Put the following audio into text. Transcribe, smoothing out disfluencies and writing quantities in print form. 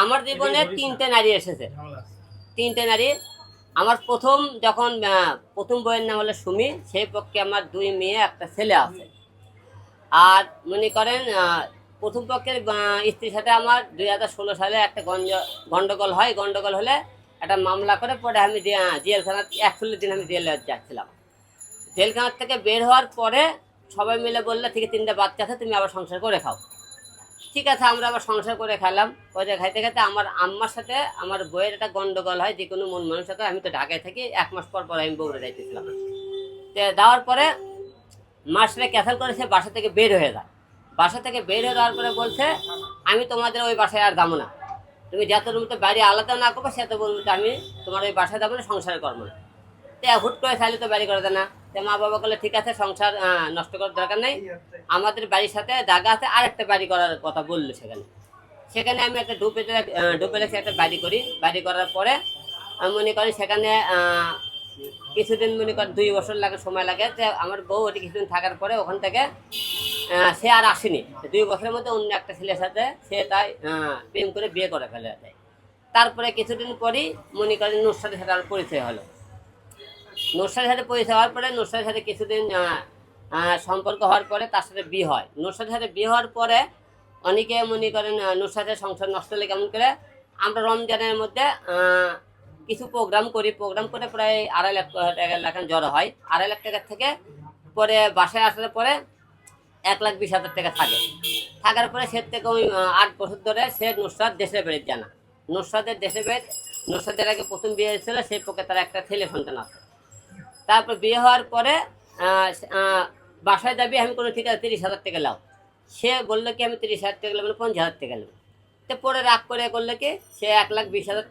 আমার জীবনে তিনটে নারী এসেছে, তিনটে নারী। আমার প্রথম যখন প্রথম বইয়ের নাম হলো সুমি, সেই পক্ষে আমার 2 মেয়ে একটা ছেলে আছে। আর মনে করেন প্রথম পক্ষের স্ত্রীর সাথে আমার 2016 সালে একটা গন্ডগোল হয়। গন্ডগোল হলে একটা মামলা করে পরে আমি জেলখানা 41 দিন আমি জেলে যাচ্ছিলাম। জেলখানার থেকে বের হওয়ার পরে সবাই মিলে বললে ঠিক আছে, 3টা বাচ্চা আছে, তুমি আবার সংসার করে খাও। ঠিক আছে, আমরা আবার সংসার করে খেলাম। করে খাইতে খাইতে আমার আম্মার সাথে আমার বইয়ের একটা গন্ডগোল হয়, যে কোনো মন মানুষ সাথে। আমি তো ঢাকায় থাকি, 1 মাস পর পর আমি বগুড়া যাইতেছিলাম। দেওয়ার পরে মাসরে ক্যান্সেল করে সে বাসা থেকে বের হয়ে যায়। বাসা থেকে বের হয়ে যাওয়ার পরে বলছে, আমি তোমাদের ওই বাসায় আর যাবো না, তুমি যত রুমতে বাড়ি আলাদা না করবো সে তো বলবো আমি তোমার ওই বাসায় যাবো না, সংসার করবো না। তো হুট করে চাইলে তো বাড়ি করে দেয় না। তো মা বাবা বললে ঠিক আছে, সংসার নষ্ট করার দরকার নেই, আমাদের বাড়ির সাথে জায়গা আছে, আর একটা বাড়ি করার কথা বললো। সেখানে সেখানে আমি একটা ডুপ্লেক্সে একটা বাড়ি করি। বাড়ি করার পরে আমি মনে করি সেখানে কিছুদিন মনে করেন 2 বছর লাগে, সময় লাগে। যে আমার বউ ওটি কিছুদিন থাকার পরে ওখান থেকে সে আর আসেনি। 2 বছরের মধ্যে অন্য একটা ছেলের সাথে সে তাই প্রেম করে বিয়ে করে ফেলে দেয়। তারপরে কিছুদিন পরেই মনে করেন নুসরাতের সাথে আমার পরিচয় হলো। নুসরাতের সাথে পরিচয় হওয়ার পরে নুসরাতের সাথে কিছুদিন সম্পর্ক হওয়ার পরে তার সাথে বিয়ে হয়। নুসরাতের সাথে বিয়ে হওয়ার পরে অনেকে মনে করেন নুসরাতের সংসার নষ্ট হলে কেমন করে, আমরা রমজানের মধ্যে কিছু প্রোগ্রাম করি। প্রোগ্রাম করে প্রায় 2.5 লাখ টাকা জড়ো হয়। 2.5 লাখ টাকা থেকে পরে বাসায় আসার পরে 1,20,000 টাকা থাকে। থাকার পরে সে থেকে ওই 8 বছর ধরে সে নুসরাত দেশের বাড়ির জানা। নুসরাতের দেশের বাড়ি, নুসরাতের আগে প্রথম বিয়ে হয়েছিল, সেই পক্ষে তার একটা ছেলে সন্তান আছে। তারপর বিয়ে হওয়ার পরে বাসায় যাবি, আমি কোনো ঠিক আছে 30,000 টাকা লাও। সে বললো কি আমি 30,000 টাকা নেবো, 50,000 টাকা নেবো। তো পরে রাগ করে করলে কি সে 1,20,000 টাকা